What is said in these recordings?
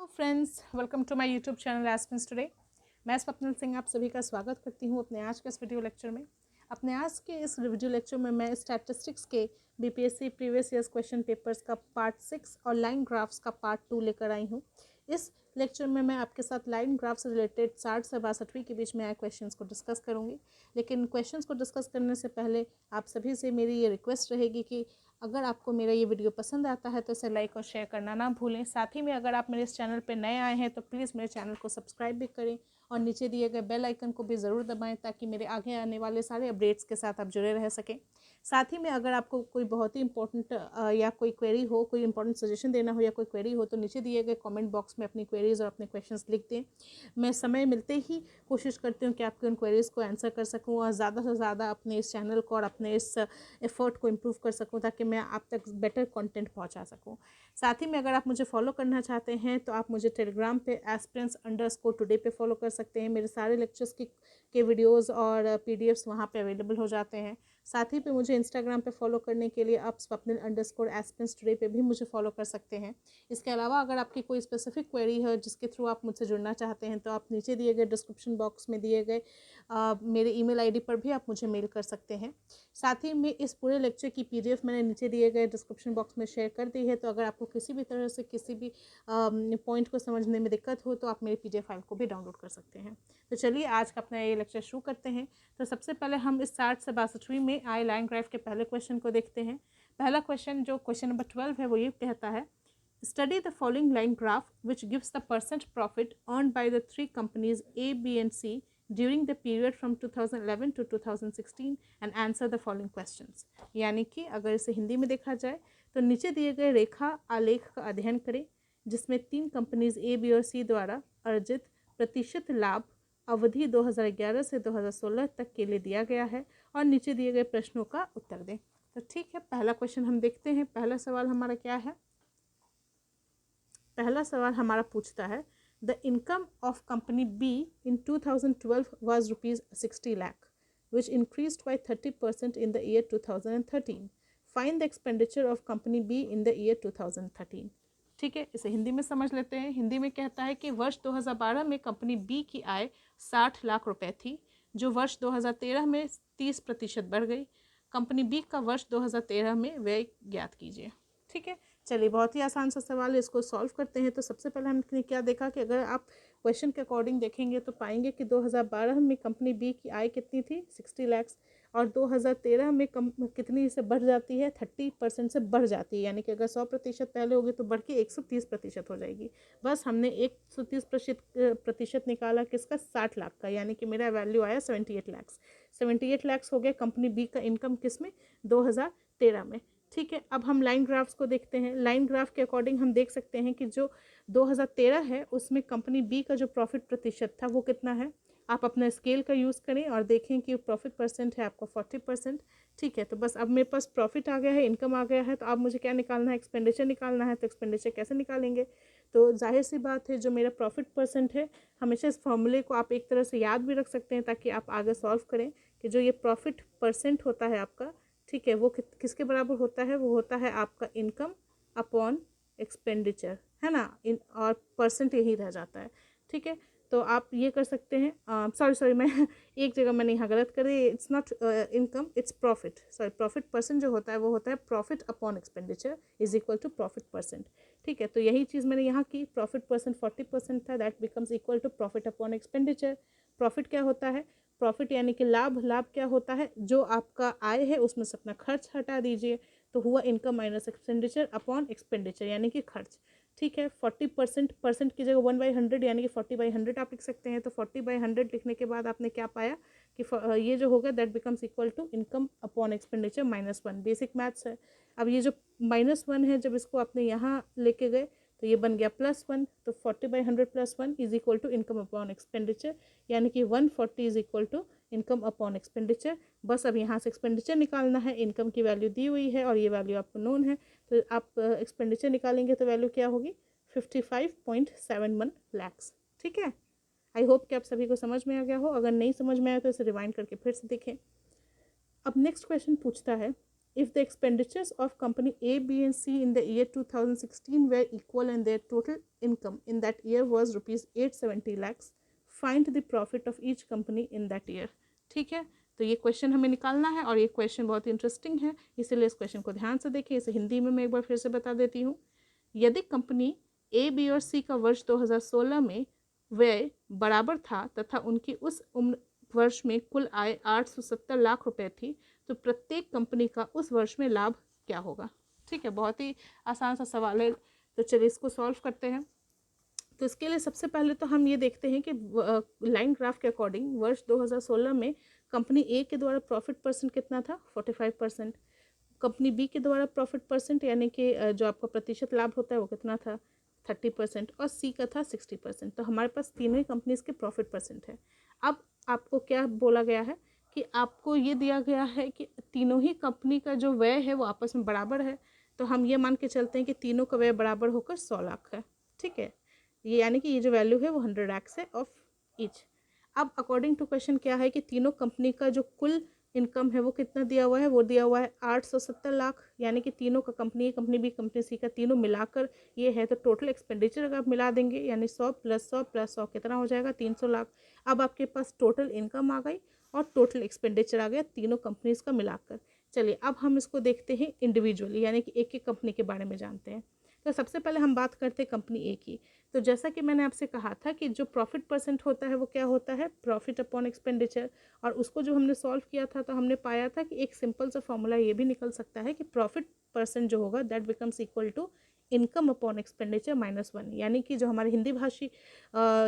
Friends, welcome to my YouTube channel एस्पेंस today. मैं स्वप्निल सिंह आप सभी का स्वागत करती हूं अपने आज के इस वीडियो लेक्चर में। अपने आज के इस वीडियो लेक्चर में मैं स्टैटिस्टिक्स के BPSC previous years question papers का पार्ट 6 और लाइन ग्राफ्स का पार्ट 2 लेकर आई हूं। इस लेक्चर में मैं आपके साथ लाइन ग्राफ से रिलेटेड 60 से 62वीं के बीच में आए क्वेश्चंस को डिस्कस करूंगी। लेकिन क्वेश्चंस को डिस्कस करने से पहले आप सभी से मेरी ये रिक्वेस्ट रहेगी कि अगर आपको मेरा ये वीडियो पसंद आता है तो इसे लाइक और शेयर करना ना भूलें। साथ ही में अगर आप मेरे इस चैनल पर नए आए हैं तो प्लीज़ मेरे चैनल को सब्सक्राइब भी करें और नीचे दिए गए बेल आइकन को भी ज़रूर दबाएं ताकि मेरे आगे आने वाले सारे अपडेट्स के साथ आप जुड़े रह सकें। साथ ही में अगर आपको कोई बहुत ही इंपॉर्टेंट या कोई क्वेरी हो, कोई इंपॉर्टेंट सजेशन देना हो या कोई क्वेरी हो तो नीचे दिए गए कमेंट बॉक्स में अपनी क्वेरीज और अपने क्वेश्चंस लिख दें। मैं समय मिलते ही कोशिश करती हूँ कि आपकी उन क्वेरीज को आंसर कर सकूँ और ज़्यादा से ज़्यादा अपने इस चैनल को और अपने इस एफर्ट को इम्प्रूव कर सकूँ ताकि मैं आप तक बेटर कंटेंट पहुँचा सकूँ। साथ ही में अगर आप मुझे फॉलो करना चाहते हैं तो आप मुझे टेलीग्राम पे @aspirants_today पे फॉलो कर सकते हैं। मेरे सारे लेक्चर्स के वीडियोस और पीडीएफ्स वहाँ पे अवेलेबल हो जाते हैं। साथ ही पे मुझे इंस्टाग्राम पे फॉलो करने के लिए आप swapnil_aspirants_today पे भी मुझे फॉलो कर सकते हैं। इसके अलावा अगर आपकी कोई स्पेसिफिक क्वेरी है जिसके थ्रू आप मुझसे जुड़ना चाहते हैं तो आप नीचे दिए गए डिस्क्रिप्शन बॉक्स में दिए गए मेरे ईमेल आईडी पर भी आप मुझे मेल कर सकते हैं। साथ ही में इस पूरे लेक्चर की पीडीएफ मैंने नीचे दिए गए डिस्क्रिप्शन बॉक्स में शेयर कर दी है, तो अगर आपको किसी भी तरह से किसी भी पॉइंट को समझने में दिक्कत हो तो आप मेरी पीडीएफ फाइल को भी डाउनलोड कर सकते हैं। तो चलिए आज का अपना ये लेक्चर शुरू करते हैं। तो सबसे पहले हम इस 60 से 62वीं में आए लाइन ग्राफ के पहले क्वेश्चन को देखते हैं। पहला क्वेश्चन जो क्वेश्चन नंबर 12 है वो ये कहता है, study the following line graph which gives the percent profit earned by the 3 companies A, B and C during the period from 2011 to 2016 and answer the following questions। यानी कि अगर इसे हिंदी में देखा जाए तो नीचे दिए गए रेखा आलेख का अध्ययन करें जिसमें 3 कंपनीज A, B और C द्वारा अर्जित प्रतिशत लाभ अवधि 2011 से 2016 तक के लिए दिया गया है और नीचे दिए गए प्रश्नों का उत्तर दें। तो ठीक है, पहला क्वेश्चन हम देखते हैं। पहला सवाल हमारा क्या है? पहला सवाल हमारा पूछता है, the income of company B in 2012 was ₹60 lakh which increased by 30% in the year 2013. Find the expenditure of company B in the year 2013। ठीक है, इसे हिंदी में समझ लेते हैं। हिंदी में कहता है कि वर्ष 2012 में कंपनी B की आय 60 लाख रुपए थी जो वर्ष 2013 में 30% बढ़ गई। कंपनी B का वर्ष 2013 में व्यय ज्ञात कीजिए। ठीक है, चलिए बहुत ही आसान सा सवाल है, इसको सॉल्व करते हैं। तो सबसे पहले हमने क्या देखा कि अगर आप क्वेश्चन के अकॉर्डिंग देखेंगे तो पाएंगे कि 2012 में कंपनी बी की आय कितनी थी? 60 लाख और 2013 में कितनी से बढ़ जाती है? 30% से बढ़ जाती है। यानी कि अगर 100% पहले होगी तो बढ़ के 130% हो जाएगी। बस हमने 130% निकाला किसका? 60 लाख का, यानी कि मेरा वैल्यू आया 78 लाख। 78 लाख हो गया कंपनी बी का इनकम किस में? 2013 में। ठीक है, अब हम लाइन ग्राफ्स को देखते हैं। लाइन ग्राफ के अकॉर्डिंग हम देख सकते हैं कि जो 2013 है उसमें कंपनी बी का जो प्रॉफिट प्रतिशत था वो कितना है। आप अपना स्केल का यूज़ करें और देखें कि प्रॉफिट परसेंट है आपका 40%। ठीक है, तो बस अब मेरे पास प्रॉफिट आ गया है, इनकम आ गया है, तो अब मुझे क्या निकालना है? एक्सपेंडिचर निकालना है। तो एक्सपेंडिचर कैसे निकालेंगे? तो जाहिर सी बात है, जो मेरा प्रॉफिट परसेंट है, हमेशा इस फॉर्मूले को आप एक तरह से याद भी रख सकते हैं ताकि आप आगे सॉल्व करें कि जो ये प्रॉफिट परसेंट होता है आपका, ठीक है, वो किसके बराबर होता है? वो होता है आपका इनकम अपॉन एक्सपेंडिचर, है ना। और परसेंट यही रह जाता है। ठीक है, तो आप ये कर सकते हैं। सॉरी मैं एक जगह मैंने यहाँ गलत कर दी। It's not income, it's profit. Sorry, profit percent जो होता है वो होता है profit upon expenditure is equal to profit percent. ठीक है, तो यही चीज़ मैंने यहाँ की। प्रॉफिट परसेंट 40% था, that becomes equal to profit upon expenditure. Profit क्या होता है? प्रॉफिट यानी कि लाभ। लाभ क्या होता है? जो आपका आय है उसमें से अपना खर्च हटा दीजिए, तो हुआ income minus expenditure upon expenditure यानी कि खर्च। ठीक है, 40% परसेंट की जगह 1/100 यानी कि 40/100 आप लिख सकते हैं। तो 40/100 लिखने के बाद आपने क्या पाया कि ये जो होगा that becomes equal to income upon expenditure -1। Basic maths है। अब ये जो -1 है, जब इसको आपने यहाँ लेके गए तो ये बन गया +1। तो 40/100 +1 is equal to income upon expenditure, यानी कि 140 is equal to income upon expenditure. बस अब यहाँ से एक्सपेंडिचर निकालना है। इनकम की वैल्यू दी हुई है और ये वैल्यू आपको नोन है, तो आप एक्सपेंडिचर निकालेंगे तो वैल्यू क्या होगी? 55.71 लाख। ठीक है, आई होप कि आप सभी को समझ में आ गया हो। अगर नहीं समझ में आया तो इसे रिवाइंड करके फिर से देखें। अब नेक्स्ट क्वेश्चन पूछता है, if the expenditures of company A, B and C in the year 2016 were equal and their total income in that year was rupees 870 lakhs, find the profit of each company in that year. ठीक है, तो ये question हमें निकालना है और ये question बहुत इंटरेस्टिंग है, इसीलिए इस क्वेश्चन को ध्यान से देखिए. इसे हिंदी में मैं एक बार फिर से बता देती हूँ. यदि कंपनी ए, बी और सी का वर्ष 2016 में व्यय बराबर था तथा उनकी उस वर्ष में कुल आय 870 लाख रुपए थी, तो प्रत्येक कंपनी का उस वर्ष में लाभ क्या होगा. ठीक है, बहुत ही आसान सा सवाल है. तो चलिए इसको सॉल्व करते हैं. तो इसके लिए सबसे पहले तो हम ये देखते हैं कि लाइन ग्राफ के अकॉर्डिंग वर्ष 2016 में कंपनी ए के द्वारा प्रॉफिट परसेंट कितना था, 45%. कंपनी बी के द्वारा प्रॉफिट परसेंट यानी कि जो आपका प्रतिशत लाभ होता है वो कितना था, 30%, और सी का था 60%. तो हमारे पास तीनों ही कंपनीज के प्रॉफिट परसेंट है. अब आपको क्या बोला गया है कि आपको ये दिया गया है कि तीनों ही कंपनी का जो व्यय है वो आपस में बराबर है. तो हम ये मान के चलते हैं कि तीनों का व्यय बराबर होकर 100 लाख है. ठीक है, ये यानी कि ये जो वैल्यू है वो 100 लाख है ऑफ ईच. अब अकॉर्डिंग टू क्वेश्चन क्या है कि तीनों कंपनी का जो कुल इनकम है वो कितना दिया हुआ है, वो दिया हुआ है 870 लाख. यानी कि तीनों का कंपनी ए, कंपनी बी, कंपनी सी का तीनों मिलाकर ये है. तो टोटल एक्सपेंडिचर अगर आप मिला देंगे यानी 100 + 100 + 100 कितना हो जाएगा, 300 लाख. अब आपके पास टोटल इनकम आ गई और टोटल एक्सपेंडिचर आ गया तीनों कंपनीज का मिलाकर. चलिए अब हम इसको देखते हैं इंडिविजुअली, यानी कि एक एक कंपनी के बारे में जानते हैं. तो सबसे पहले हम बात करते हैं कंपनी ए की. तो जैसा कि मैंने आपसे कहा था कि जो प्रॉफिट परसेंट होता है वो क्या होता है, प्रॉफिट अपॉन एक्सपेंडिचर. और उसको जो हमने सॉल्व किया था तो हमने पाया था कि एक सिंपल सा फॉर्मूला ये भी निकल सकता है कि प्रॉफिट परसेंट जो होगा that becomes equal to income upon expenditure -1. यानी कि जो हमारे हिंदी भाषी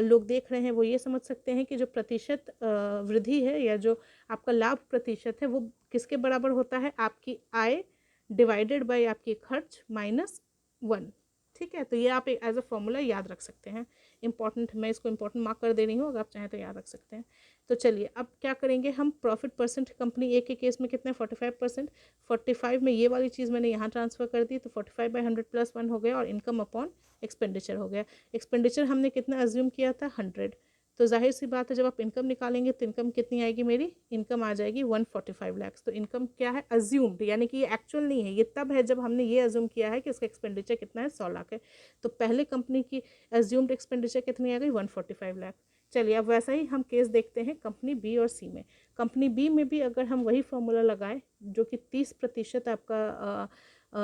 लोग देख रहे हैं वो ये समझ सकते हैं कि जो प्रतिशत वृद्धि है या जो आपका लाभ प्रतिशत है वो किसके बराबर होता है, आपकी आय डिवाइडेड बाय आपकी खर्च -1. ठीक है, तो ये आप एक एज अ फॉर्मूला याद रख सकते हैं. इंपॉर्टेंट, मैं इसको इंपॉर्टेंट मार्क कर दे रही हूँ, अगर आप चाहें तो याद रख सकते हैं. तो चलिए अब क्या करेंगे हम, प्रॉफिट परसेंट कंपनी ए के केस में कितने 45%. 45 में ये वाली चीज़ मैंने यहाँ ट्रांसफ़र कर दी, तो 45/100 + 1 हो गया और इनकम अपॉन एक्सपेंडिचर हो गया. एक्सपेंडिचर हमने कितना अज्यूम किया था, 100. तो जाहिर सी बात है जब आप इनकम निकालेंगे तो इनकम कितनी आएगी, मेरी इनकम आ जाएगी 145 लाख. तो इनकम क्या है, अज्यूम्ड, यानी कि ये एक्चुअल नहीं है. ये तब है जब हमने ये अज्यूम किया है कि उसका एक्सपेंडिचर कितना है, 100 लाख है. तो पहले कंपनी की अज्यूम्ड एक्सपेंडिचर कितनी आ गई, 145 लाख. चलिए अब वैसा ही हम केस देखते हैं कंपनी बी और सी में. कंपनी बी में भी अगर हम वही फॉर्मूला लगाएं जो कि 30% आपका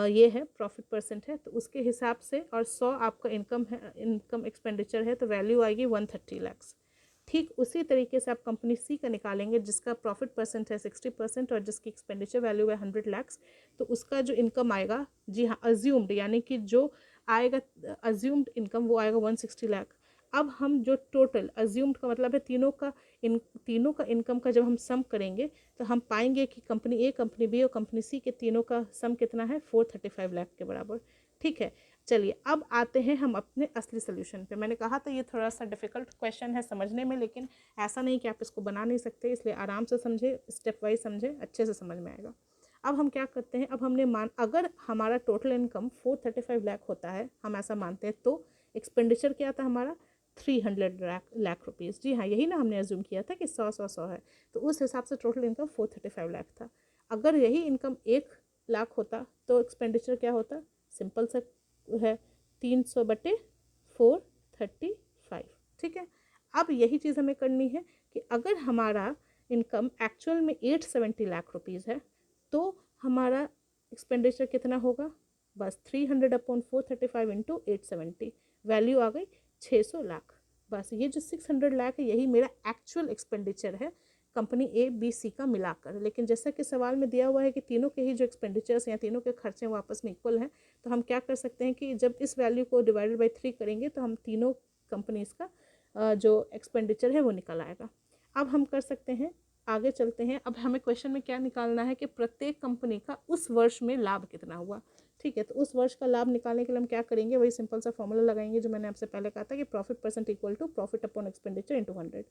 ये है प्रॉफिट परसेंट है, तो उसके हिसाब से, और 100 आपका इनकम है, इनकम एक्सपेंडिचर है, तो वैल्यू आएगी 130 लाख. ठीक उसी तरीके से आप कंपनी सी का निकालेंगे जिसका प्रॉफिट परसेंट है 60% और जिसकी एक्सपेंडिचर वैल्यू है 100 लाख. तो उसका जो इनकम आएगा, जी हाँ अज्यूम्ड, यानी कि जो आएगा अज्यूम्ड इनकम वो आएगा 160 लाख. अब हम जो टोटल अज्यूम्ड का मतलब है तीनों का इनकम का जब हम सम करेंगे तो हम पाएंगे कि कंपनी ए, कंपनी बी और कंपनी सी के तीनों का सम कितना है, 435 लाख के बराबर. ठीक है, चलिए अब आते हैं हम अपने असली सोल्यूशन पे. मैंने कहा था ये थोड़ा सा डिफ़िकल्ट क्वेश्चन है समझने में, लेकिन ऐसा नहीं कि आप इसको बना नहीं सकते, इसलिए आराम से समझे, स्टेप वाइज समझे, अच्छे से समझ में आएगा. अब हम क्या करते हैं, अब हमने अगर हमारा टोटल इनकम 435 लाख होता है, हम ऐसा मानते हैं, तो एक्सपेंडिचर क्या था हमारा, 300 लाख रुपीज़. जी हाँ, यही ना हमने अज्यूम किया था कि 100 है, तो उस हिसाब से टोटल इनकम 435 लाख था. अगर यही इनकम 1 लाख होता तो एक्सपेंडिचर क्या होता, सिंपल सा है, 300/435. ठीक है, अब यही चीज़ हमें करनी है कि अगर हमारा इनकम एक्चुअल में 870 लाख रुपीज़ है तो हमारा एक्सपेंडिचर कितना होगा, बस 300/435 इंटू 870, वैल्यू आ गई 600 लाख. बस ये जो 600 लाख है यही मेरा एक्चुअल एक्सपेंडिचर है कंपनी ए, बी, सी का मिलाकर. लेकिन जैसा कि सवाल में दिया हुआ है कि तीनों के ही जो एक्सपेंडिचर्स या तीनों के खर्चे वो आपस में इक्वल हैं, तो हम क्या कर सकते हैं कि जब इस वैल्यू को डिवाइडेड बाई 3 करेंगे तो हम तीनों कंपनीज़ का जो एक्सपेंडिचर है वो निकल आएगा. अब हम कर सकते हैं, आगे चलते हैं. अब हमें क्वेश्चन में क्या निकालना है कि प्रत्येक कंपनी का उस वर्ष में लाभ कितना हुआ. ठीक है, तो उस वर्ष का लाभ निकालने के लिए हम क्या करेंगे, वही सिंपल सा फॉर्मूला लगाएंगे जो मैंने आपसे पहले कहा था कि profit percent equal to profit upon expenditure into 100.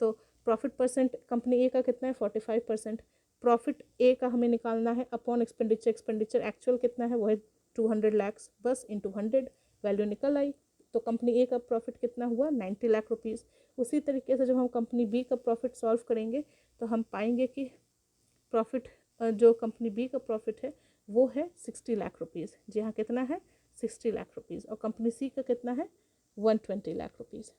तो प्रॉफिट परसेंट कंपनी ए का कितना है, 45%. प्रॉफिट ए का हमें निकालना है अपॉन एक्सपेंडिचर, एक्सपेंडिचर एक्चुअल कितना है वो है 200 लाख, बस इंटू 100, वैल्यू निकल आई. तो कंपनी ए का प्रॉफिट कितना हुआ, 90 लाख रुपीज़. उसी तरीके से जब हम कंपनी बी का प्रॉफिट सॉल्व करेंगे तो हम पाएंगे कि प्रॉफिट जो कंपनी बी का प्रॉफिट है वो है 60 लाख रुपीज़। जी हाँ, कितना है 60 लाख रुपीज़। और कंपनी सी का कितना है 120 लाख रुपीज़।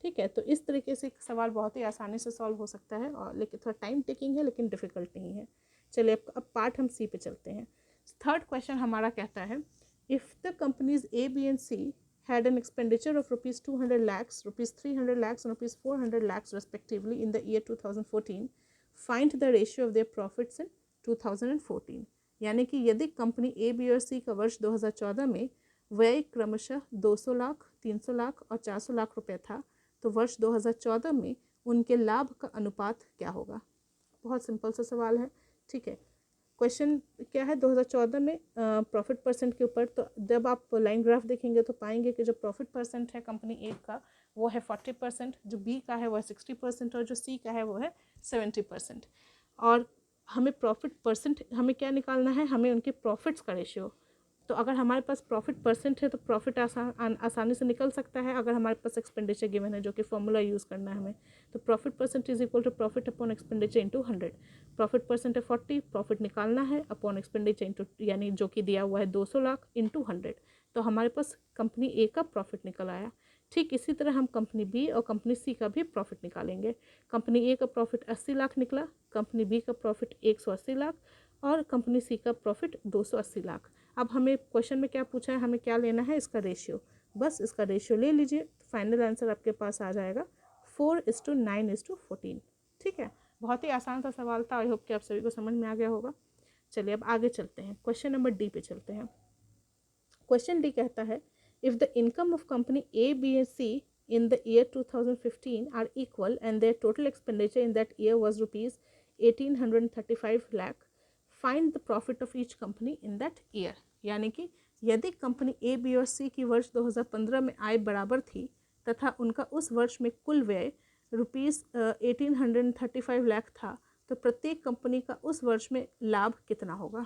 ठीक है, तो इस तरीके से सवाल बहुत ही आसानी से सॉल्व हो सकता है, और लेकिन थोड़ा टाइम टेकिंग है, लेकिन डिफ़िकल्ट नहीं है। चलिए अब पार्ट हम सी पे चलते हैं। थर्ड क्वेश्चन हमारा कहता है, if the companies A B and C had an expenditure of rupees 200 lakhs, rupees 300 lakhs, and rupees 400 lakhs respectively in the year 2014, find the ratio of their profits in 2014। यानी कि यदि company A B और सी का वर्ष 2014 में व्यय क्रमशः 200 लाख, 300 लाख और 400 लाख रुपए था, तो वर्ष 2014 में उनके लाभ का अनुपात क्या होगा। बहुत सिंपल सा सवाल है। ठीक है, क्वेश्चन क्या है 2014 में प्रॉफिट परसेंट के ऊपर। तो जब आप लाइन ग्राफ देखेंगे तो पाएंगे कि जो प्रॉफिट परसेंट है कंपनी ए का वो है 40%, जो बी का है वो है 60% और जो सी का है वो है 70%। और हमें प्रॉफिट परसेंट हमें क्या निकालना है, हमें उनके प्रॉफिट्स का रेशियो। तो अगर हमारे पास प्रॉफिट परसेंट है तो प्रॉफिट आसानी से निकल सकता है। अगर हमारे पास एक्सपेंडिचर गिवन है, जो कि फॉर्मूला यूज़ करना है हमें, तो profit percent is equal to profit upon expenditure into 100। Profit percent है 40, प्रॉफिट निकालना है अपॉन एक्सपेंडिचर इंटू, यानी जो कि दिया हुआ है 200 लाख इंटू 100, तो हमारे पास कंपनी ए का प्रॉफिट निकल आया। ठीक इसी तरह हम कंपनी बी और कंपनी सी का भी प्रॉफिट निकालेंगे। कंपनी ए का प्रॉफिट 80 लाख निकला, कंपनी बी का प्रॉफिट 180 लाख और कंपनी सी का प्रॉफिट 280 लाख। अब हमें क्वेश्चन में क्या पूछा है, हमें क्या लेना है, इसका रेशियो। बस इसका रेशियो ले लीजिए, फाइनल आंसर आपके पास आ जाएगा 4:9:14। ठीक है, बहुत ही आसान सा सवाल था। आई होप कि आप सभी को समझ में आ गया होगा। चलिए अब आगे चलते हैं, क्वेश्चन नंबर डी पे चलते हैं। क्वेश्चन डी कहता है, if the income of company A B and C in the year 2015 are equal and their total expenditure in that year was rupees 1835 lakh, find the profit of each company in that year। यानी कि यदि company A B और सी की वर्ष 2015 में आय बराबर थी तथा उनका उस वर्ष में कुल व्यय रुपीज़ 1835 लाख था, तो प्रत्येक कंपनी का उस वर्ष में लाभ कितना होगा।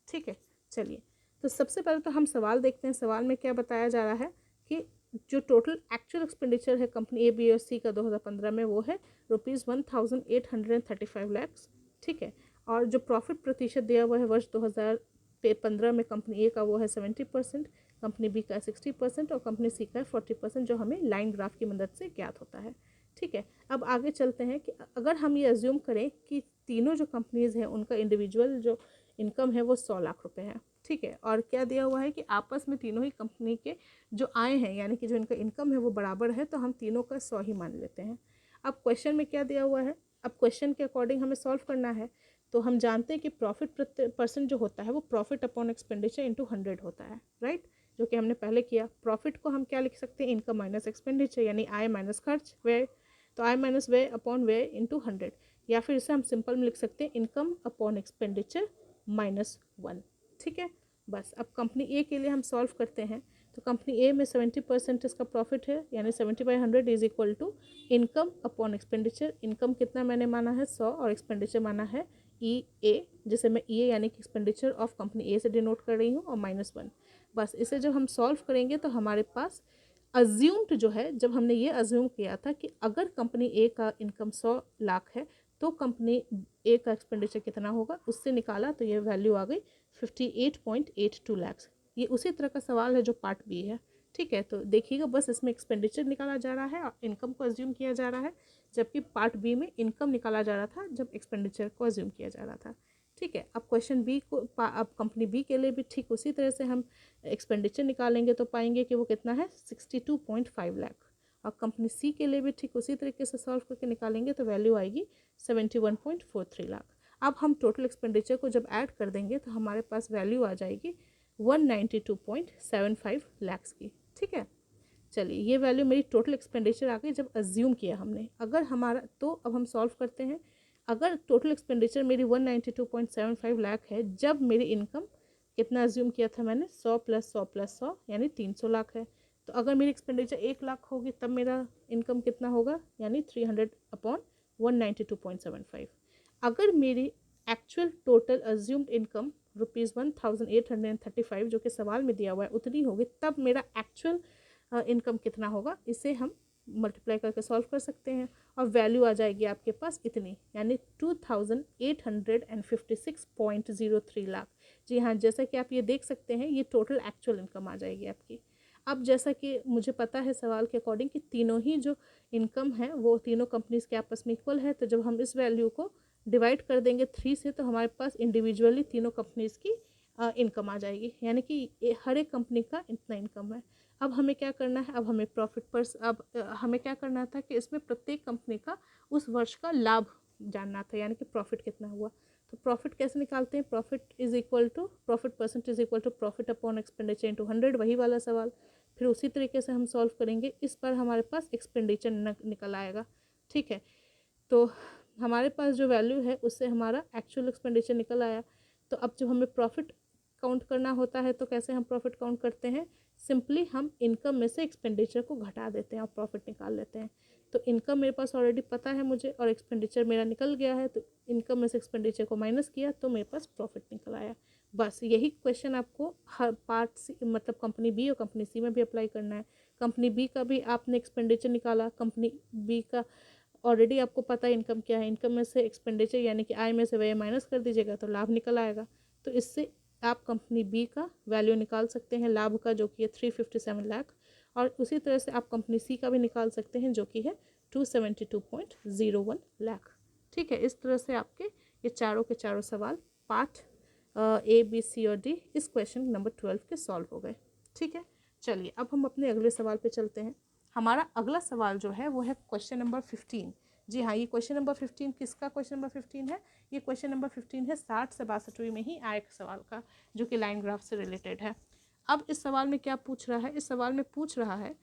ठीक है, चलिए तो सबसे पहले तो हम सवाल देखते हैं। सवाल में क्या बताया जा रहा है कि जो टोटल एक्चुअल एक्सपेंडिचर है कंपनी ए बी और सी का 2015 में वो है रुपीज़ 1835 लैक्स। ठीक है, और जो प्रॉफिट प्रतिशत दिया हुआ है वर्ष 2015 में कंपनी ए का वो है 70%, कंपनी बी का 60% और कंपनी सी का 40%, जो हमें लाइन ग्राफ की मदद से ज्ञात होता है। ठीक है, अब आगे चलते हैं कि अगर हम ये अज्यूम करें कि तीनों जो कंपनीज़ हैं उनका इंडिविजुअल जो इनकम है वो 100 लाख रुपए है। ठीक है, और क्या दिया हुआ है कि आपस में तीनों ही कंपनी के जो आय हैं, यानी कि जो इनका इनकम है वो बराबर है, तो हम तीनों का 100 ही मान लेते हैं। अब क्वेश्चन में क्या दिया हुआ है, अब क्वेश्चन के अकॉर्डिंग हमें सॉल्व करना है। तो हम जानते हैं कि प्रॉफिट परसेंट जो होता है वो प्रॉफिट अपॉन एक्सपेंडिचर इंटू 100 होता है, राइट, जो कि हमने पहले किया। प्रॉफिट को हम क्या लिख सकते हैं, इनकम माइनस एक्सपेंडिचर, यानी आय माइनस खर्च व्यय, तो आय माइनस व्यय अपॉन व्यय इंटू 100, या फिर इसे हम सिंपल में लिख सकते हैं इनकम अपॉन एक्सपेंडिचर -1। ठीक है, बस अब कंपनी ए के लिए हम सॉल्व करते हैं। तो कंपनी ए में 70% इसका प्रॉफिट है, यानी 70/100 is equal to income upon expenditure. Income कितना मैंने माना है 100 और एक्सपेंडिचर माना है ई ए, जिसे मैं ई ए यानी कि एक्सपेंडिचर ऑफ कंपनी ए से डिनोट कर रही हूँ, और -1। बस इसे जब हम सॉल्व करेंगे तो हमारे पास अज्यूम्ड जो है, जब हमने ये अज्यूम किया था कि अगर कंपनी ए का इनकम 100 लाख है तो कंपनी ए का एक्सपेंडिचर कितना होगा, उससे निकाला तो ये वैल्यू आ गई 58.82 लाख। ये उसी तरह का सवाल है जो पार्ट बी है। ठीक है, तो देखिएगा बस इसमें एक्सपेंडिचर निकाला जा रहा है और इनकम को अज्यूम किया जा रहा है, जबकि पार्ट बी में इनकम निकाला जा रहा था जब एक्सपेंडिचर को अज्यूम किया जा रहा था। ठीक है, अब क्वेश्चन बी को अब कंपनी बी के लिए भी ठीक उसी तरह से हम एक्सपेंडिचर निकालेंगे तो पाएंगे कि वो कितना है 62.5 लाख, और कंपनी सी के लिए भी ठीक उसी तरीके से सॉल्व करके निकालेंगे तो वैल्यू आएगी 71.43 लाख। अब हम टोटल एक्सपेंडिचर को जब ऐड कर देंगे तो हमारे पास वैल्यू आ जाएगी 192.75 लाख की। ठीक है, चलिए ये वैल्यू मेरी टोटल एक्सपेंडिचर आ गई जब अज्यूम किया हमने। अगर हमारा, तो अब हम सॉल्व करते हैं। अगर टोटल एक्सपेंडिचर मेरी 192.75 लाख है, जब मेरी इनकम कितना अज्यूम किया था मैंने 100 + 100 + 100 यानी 300 लाख है, तो अगर मेरी एक्सपेंडिचर 1 लाख होगी तब मेरा इनकम कितना होगा, यानी 300/192.75। अगर मेरी actual total assumed income rupees 1835 जो कि सवाल में दिया हुआ है उतनी होगी, तब मेरा एक्चुअल इनकम कितना होगा, इसे हम मल्टीप्लाई करके सॉल्व कर सकते हैं और वैल्यू आ जाएगी आपके पास इतनी, यानी 2856.03 लाख। जी हाँ, जैसा कि आप ये देख सकते हैं ये टोटल एक्चुअल इनकम आ जाएगी आपकी। अब जैसा कि मुझे पता है सवाल के अकॉर्डिंग कि तीनों ही जो इनकम है वो तीनों कंपनीज के आपस में इक्वल है, तो जब हम इस वैल्यू को डिवाइड कर देंगे 3 से तो हमारे पास इंडिविजुअली तीनों कंपनीज की इनकम आ जाएगी, यानी कि हर एक कंपनी का इतना इनकम है। अब हमें क्या करना है, अब हमें प्रॉफिट पर हमें क्या करना था कि इसमें प्रत्येक कंपनी का उस वर्ष का लाभ जानना था, यानी कि प्रॉफिट कितना हुआ। तो प्रॉफिट कैसे निकालते हैं, profit is equal to profit percent is equal to profit upon expenditure into 100, वही वाला सवाल। फिर उसी तरीके से हम सॉल्व करेंगे, इस पर हमारे पास एक्सपेंडिचर निकल आएगा। ठीक है, तो हमारे पास जो वैल्यू है उससे हमारा एक्चुअल एक्सपेंडिचर निकल आया। तो अब जब हमें प्रॉफिट काउंट करना होता है तो कैसे हम प्रॉफिट काउंट करते हैं, सिंपली हम इनकम में से एक्सपेंडिचर को घटा देते हैं और प्रॉफिट निकाल लेते हैं। तो इनकम मेरे पास ऑलरेडी पता है मुझे और एक्सपेंडिचर मेरा निकल गया है, तो इनकम में से एक्सपेंडिचर को माइनस किया तो मेरे पास प्रॉफिट निकल आया। बस यही क्वेश्चन आपको हर पार्ट सी मतलब कंपनी बी और कंपनी सी में भी अप्लाई करना है। कंपनी बी का भी आपने एक्सपेंडिचर निकाला, कंपनी बी का ऑलरेडी आपको पता है इनकम क्या है, इनकम में से एक्सपेंडिचर यानी कि आय में से व्यय माइनस कर दीजिएगा तो लाभ निकल आएगा। तो इससे आप कंपनी बी का वैल्यू निकाल सकते हैं लाभ का, जो कि है 357 लाख, और उसी तरह से आप कंपनी सी का भी निकाल सकते हैं जो कि है 272.01 लाख। ठीक है, इस तरह से आपके ये चारों के चारों सवाल पार्ट ए बी सी और डी इस क्वेश्चन नंबर 12 के सॉल्व हो गए। ठीक है, चलिए अब हम अपने अगले सवाल पे चलते हैं। हमारा अगला सवाल जो है वो है क्वेश्चन नंबर 15। जी हाँ, ये क्वेश्चन नंबर 15 किसका क्वेश्चन नंबर 15 है, ये क्वेश्चन नंबर 15 है 60 से 62वीं में ही आए सवाल का, जो कि लाइन ग्राफ से रिलेटेड है। अब इस सवाल में क्या पूछ रहा है, इस सवाल में पूछ रहा है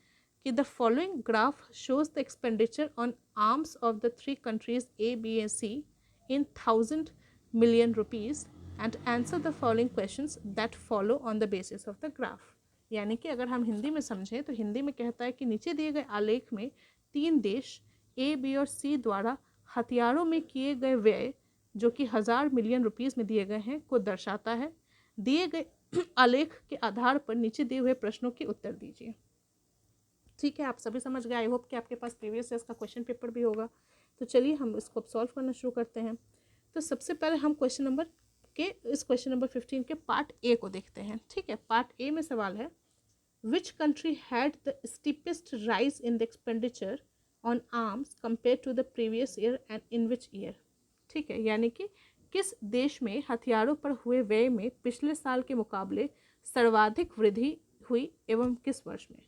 कि the following graph shows the expenditure on arms of the 3 countries A B and C in 1000 million rupees and answer the following questions that follow on the basis of the graph। यानी कि अगर हम हिंदी में समझें तो हिंदी में कहता है कि नीचे दिए गए आलेख में 3 देश ए बी और सी द्वारा हथियारों में किए गए व्यय जो कि 1000 मिलियन रुपीस में दिए गए हैं को दर्शाता है। दिए गए आलेख के आधार पर नीचे दिए हुए प्रश्नों के उत्तर दीजिए। ठीक है, आप सभी समझ गए। आई होप कि आपके पास प्रीवियस ईयर्स का क्वेश्चन पेपर भी होगा। तो चलिए हम इसको सॉल्व करना शुरू करते हैं। तो सबसे पहले हम इस क्वेश्चन नंबर 15 के पार्ट ए को देखते हैं। ठीक है, पार्ट ए में सवाल है which country had the steepest rise in the expenditure on arms compare to the previous year and in which year. ठीक है, यानी कि किस देश में हथियारों पर हुए व्यय में पिछले साल के मुकाबले सर्वाधिक वृद्धि हुई एवं किस वर्ष में।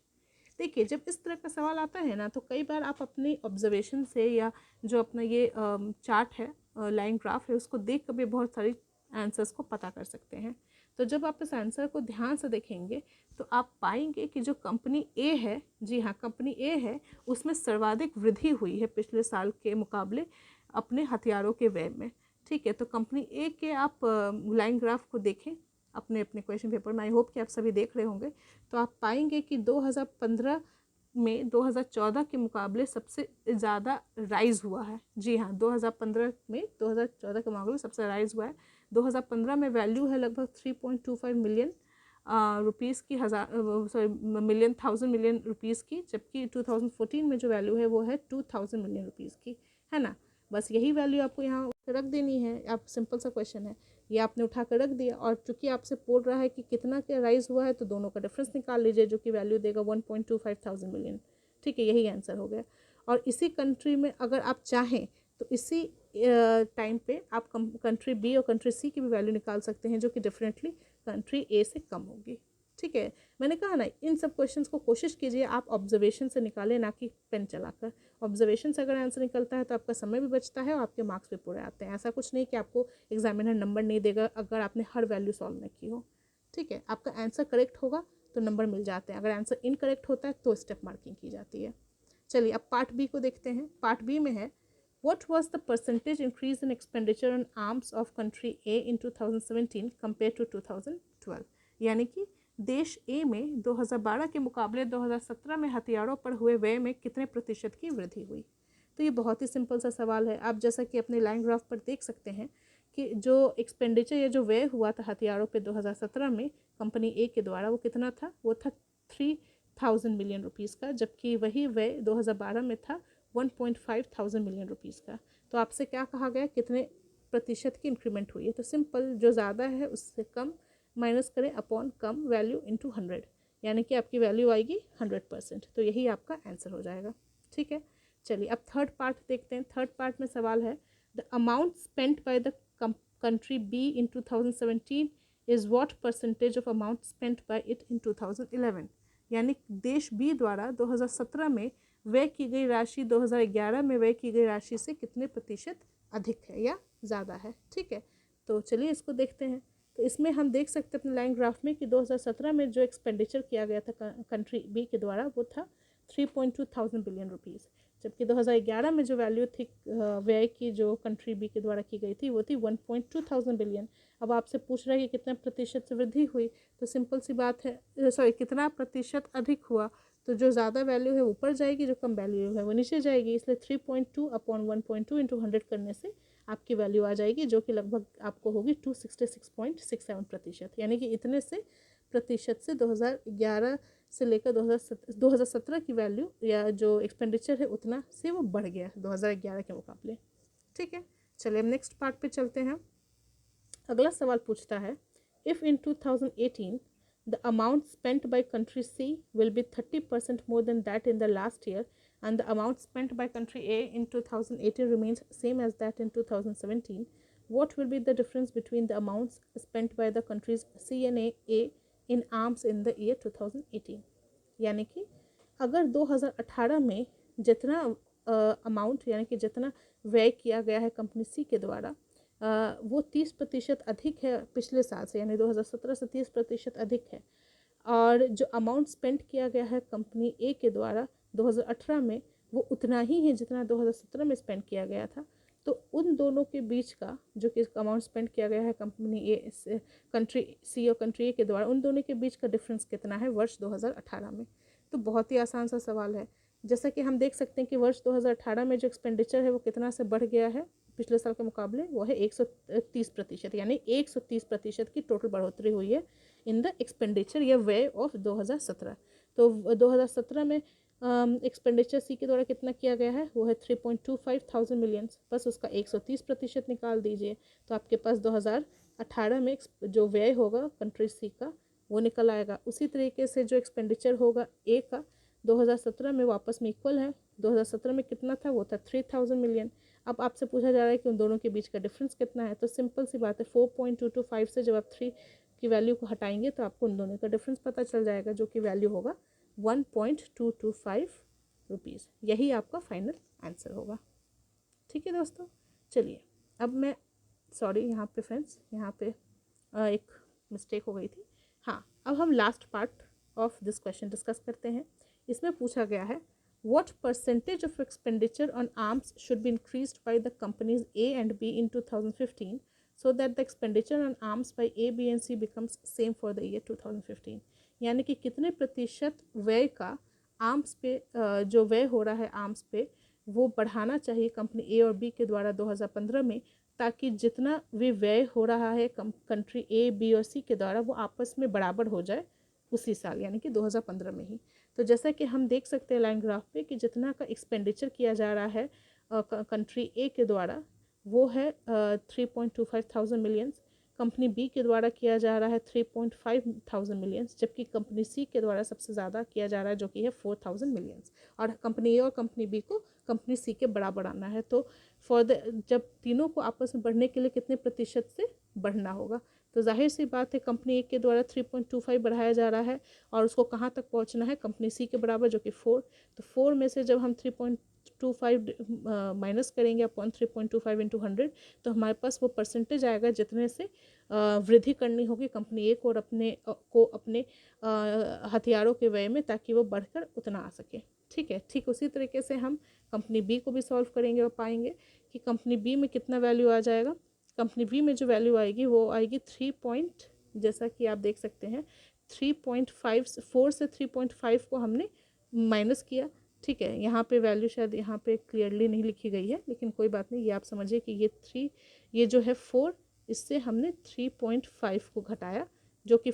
देखिए, जब इस तरह का सवाल आता है ना तो कई बार आप अपनी ऑब्जर्वेशन से या जो अपना ये चार्ट है, लाइन ग्राफ है, उसको देख कर भी बहुत सारी आंसर्स को पता कर सकते हैं। तो जब आप इस आंसर को ध्यान से देखेंगे तो आप पाएंगे कि जो कंपनी ए है, जी हाँ कंपनी ए है, उसमें सर्वाधिक वृद्धि हुई है पिछले साल के मुकाबले अपने हथियारों के व्यय में। ठीक है, तो कंपनी ए के आप लाइन ग्राफ को देखें अपने अपने क्वेश्चन पेपर में, आई होप कि आप सभी देख रहे होंगे। तो आप पाएंगे कि 2015 में 2014 के मुकाबले सबसे ज़्यादा राइज हुआ है। जी हाँ, 2015 में 2014 के मुकाबले सबसे राइज हुआ है। 2015 में वैल्यू है लगभग 3.25 मिलियन रुपीज़ की, मिलियन रुपीज़ की, जबकि 2014 में जो वैल्यू है वो है 2000 मिलियन रुपीज़ की, है ना। बस यही वैल्यू आपको यहाँ रख देनी है। आप सिंपल सा क्वेश्चन है, ये आपने उठा कर रख दिया और चूंकि आपसे बोल रहा है कि कितना क्या राइज हुआ है तो दोनों का डिफरेंस निकाल लीजिए जो कि वैल्यू देगा 1.25 थाउजेंड मिलियन। ठीक है, यही आंसर हो गया। और इसी कंट्री में अगर आप चाहें तो इसी टाइम पे आप कंट्री बी और कंट्री सी की भी वैल्यू निकाल सकते हैं जो कि डेफिनेटली कंट्री ए से कम होगी। ठीक है, मैंने कहा ना इन सब क्वेश्चंस को कोशिश कीजिए आप ऑब्जर्वेशन से निकालें, ना कि पेन चलाकर। ऑब्जर्वेशन से अगर आंसर निकलता है तो आपका समय भी बचता है और आपके मार्क्स भी पूरे आते हैं। ऐसा कुछ नहीं कि आपको एग्जामिनर नंबर नहीं देगा अगर आपने हर वैल्यू सॉल्व नहीं की हो। ठीक है, आपका आंसर करेक्ट होगा तो नंबर मिल जाते हैं, अगर आंसर इनकरेक्ट होता है तो स्टेप मार्किंग की जाती है। चलिए अब पार्ट बी को देखते हैं। पार्ट बी में है What was the percentage increase in expenditure on arms of country A in 2017 compared to 2012? यानी कि देश ए में 2012 के मुकाबले 2017 में हथियारों पर हुए व्यय में कितने प्रतिशत की वृद्धि हुई। तो ये बहुत ही सिंपल सा सवाल है। आप जैसा कि अपने लाइन ग्राफ पर देख सकते हैं कि जो एक्सपेंडिचर या जो व्यय हुआ था हथियारों पे 2017 में कंपनी ए के द्वारा वो कितना था, वो था 1000 मिलियन रुपीज़ का, जबकि वही व्यय 2012 में था 1.5 मिलियन रुपीज़ का। तो आपसे क्या कहा गया, कितने प्रतिशत की इंक्रीमेंट हुई है? तो सिंपल, जो ज़्यादा है उससे कम माइनस करें अपॉन कम वैल्यू इंटू 100, यानी कि आपकी वैल्यू आएगी 100%। तो यही आपका आंसर हो जाएगा। ठीक है, चलिए अब थर्ड पार्ट देखते हैं। थर्ड पार्ट में सवाल है, the amount spent by the country B in 2017 is what percentage of amount spent by it in 2011? यानी देश बी द्वारा 2017 में व्यय की गई राशि 2011 में व्यय की गई राशि से कितने प्रतिशत अधिक है या ज़्यादा है। ठीक है, तो चलिए इसको देखते हैं। तो इसमें हम देख सकते हैं अपने लाइन ग्राफ में कि 2017 में जो एक्सपेंडिचर किया गया था कंट्री बी के द्वारा वो था 3.2 बिलियन रुपीज़, जबकि 2011 में जो वैल्यू थी व्यय की जो कंट्री बी के द्वारा की गई थी वो थी 1.2 बिलियन। अब आपसे पूछ रहा है कि कितना प्रतिशत से वृद्धि हुई, तो सिंपल सी बात है, सॉरी कितना प्रतिशत अधिक हुआ, तो जो ज़्यादा वैल्यू है ऊपर जाएगी, जो कम वैल्यू है वो नीचे जाएगी। इसलिए 3.2 अपॉन 1.2 इंटू 100 करने से आपकी वैल्यू आ जाएगी, जो कि लगभग आपको होगी 266.67%, यानी कि इतने से प्रतिशत से 2011 से लेकर 2017 की वैल्यू या जो एक्सपेंडिचर है उतना से वो बढ़ गया 2011 के मुकाबले। ठीक है, चलिए हम नेक्स्ट पार्ट पे चलते हैं। अगला सवाल पूछता है, if in 2018 the amount spent by country C will be 30% more than that in the last year and the amount spent by country A in 2018 remains same as that in 2017, what will be the difference between the amounts spent by the countries C and A in arms in the year 2018? यानी कि अगर 2018 में जितना amount यानी कि जितना व्यय किया गया है कंपनी सी के द्वारा वो 30% अधिक है पिछले साल से, यानी 2017 से 30% अधिक है, और जो अमाउंट स्पेंड किया गया है कंपनी ए के द्वारा 2018 में वो उतना ही है जितना 2017 में स्पेंड किया गया था, तो उन दोनों के बीच का जो कि अमाउंट स्पेंड किया गया है कंपनी ए से कंट्री सी और कंट्री ए के द्वारा, उन दोनों के बीच का डिफरेंस कितना है वर्ष 2018 में। तो बहुत ही आसान सा सवाल है। जैसा कि हम देख सकते हैं कि वर्ष 2018 में जो एक्सपेंडिचर है वो कितना से बढ़ गया है पिछले साल के मुकाबले, वो है 130%, यानी 130% की टोटल बढ़ोतरी हुई है इन द एक्सपेंडिचर या व्यय ऑफ 2017। तो 2017 में एक्सपेंडिचर सी के द्वारा कितना किया गया है, वो है 3.25 मिलियन, बस उसका 130% निकाल दीजिए, तो आपके पास 2018 में जो व्यय होगा कंट्री सी का वो निकल आएगा। उसी तरीके से जो एक्सपेंडिचर होगा ए का 2017 में वापस में इक्वल है, 2017 में कितना था, वो था 3000 मिलियन। अब आपसे पूछा जा रहा है कि उन दोनों के बीच का डिफरेंस कितना है, तो सिंपल सी बात है 4.225 से जब आप 3 की वैल्यू को हटाएंगे तो आपको उन दोनों का डिफरेंस पता चल जाएगा, जो कि वैल्यू होगा 1.225 रुपीज़। यही आपका फाइनल आंसर होगा। ठीक है दोस्तों, चलिए अब मैं सॉरी यहाँ पे फ्रेंड्स, यहाँ पे एक मिस्टेक हो गई थी। हाँ, अब हम last part of this question discuss करते हैं। इसमें पूछा गया है, what percentage of expenditure on arms should be increased by the companies A and B in 2015 so that the expenditure on arms by A, B and C becomes same for the year 2015? यानी कि कितने प्रतिशत व्यय का arms पे जो व्यय हो रहा है आर्म्स पे वो बढ़ाना चाहिए कंपनी ए और बी के द्वारा 2015 में, ताकि जितना भी व्यय हो रहा है कंट्री ए, बी और सी के द्वारा वो आपस में बराबर हो जाए उसी साल, यानी कि 2015 में ही। तो जैसा कि हम देख सकते हैं लाइन ग्राफ पे कि जितना का एक्सपेंडिचर किया जा रहा है कंट्री ए के द्वारा वो है 3.25 मिलियंस, कंपनी बी के द्वारा किया जा रहा है 3.5 मिलियंस, जबकि कंपनी सी के द्वारा सबसे ज़्यादा किया जा रहा है जो कि है 4000 मिलियंस, और कंपनी ए और कंपनी बी को कंपनी सी के बराबर आना है। तो जब तीनों को आपस में बढ़ने के लिए कितने प्रतिशत से बढ़ना होगा, तो जाहिर सी बात है कंपनी ए के द्वारा 3.25 बढ़ाया जा रहा है और उसको कहाँ तक पहुँचना है, कंपनी सी के बराबर जो कि 4। तो 4 में से जब हम 3.25 माइनस करेंगे अपॉन 3.25 इंटू 100, तो हमारे पास वो परसेंटेज आएगा जितने से वृद्धि करनी होगी कंपनी ए को और अपने हथियारों के व्यय में, ताकि वो बढ़कर उतना आ सके। ठीक है, ठीक उसी तरीके से हम कंपनी बी को भी सॉल्व करेंगे और पाएंगे कि कंपनी बी में कितना वैल्यू आ जाएगा। कंपनी बी में जो वैल्यू आएगी वो आएगी 3 जैसा कि आप देख सकते हैं 3.5 4 से 3.5 को हमने माइनस किया। ठीक है, यहाँ पे वैल्यू शायद यहाँ पे क्लियरली नहीं लिखी गई है, लेकिन कोई बात नहीं, ये आप समझिए कि ये जो है 4, इससे हमने 3.5 को घटाया जो कि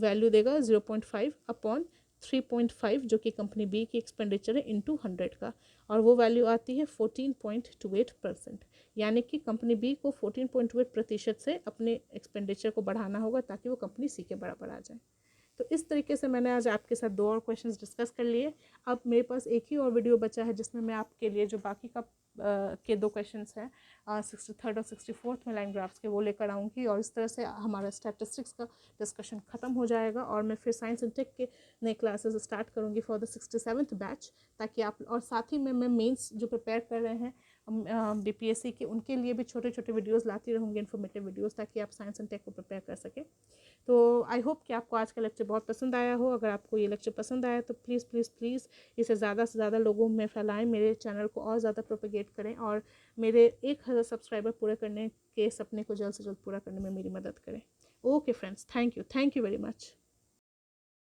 वैल्यू देगा 0.5 अपॉन 3.5 जो कि कंपनी बी की एक्सपेंडिचर है इंटू 100 का, और वो वैल्यू आती है 14.28%। यानी कि कंपनी बी को 14.28% से अपने एक्सपेंडिचर को बढ़ाना होगा ताकि वो कंपनी सी के बराबर आ जाए। तो इस तरीके से मैंने आज आपके साथ 2 और क्वेश्चंस डिस्कस कर लिए। अब मेरे पास एक ही और वीडियो बचा है जिसमें मैं आपके लिए जो बाकी का के 2 क्वेश्चंस हैं 63rd और 64th में लाइन ग्राफ्स के, वो लेकर आऊँगी, और इस तरह से हमारा स्टैटिस्टिक्स का डिस्कशन ख़त्म हो जाएगा और मैं फिर साइंस एंड टेक के नए क्लासेस स्टार्ट करूँगी फॉर द 67th बैच, ताकि आप, और साथ ही में मैं मेंस जो प्रिपेयर कर रहे हैं बीपीएससी के, उनके लिए भी छोटे छोटे वीडियोस लाती रहूँगी, इन्फॉर्मेटिव वीडियोस, ताकि आप साइंस एंड टेक को प्रिपेयर कर सकें। तो आई होप कि आपको आज का लेक्चर बहुत पसंद आया हो। अगर आपको ये लेक्चर पसंद आया तो प्लीज़ प्लीज़ प्लीज़ इसे ज़्यादा से ज़्यादा लोगों में फैलाएं, मेरे चैनल को और ज़्यादा प्रोपेगेट करें, और मेरे 1000 सब्सक्राइबर पूरे करने के सपने को जल्द से जल्द पूरा करने में मेरी मदद करें। Okay friends, thank you very much.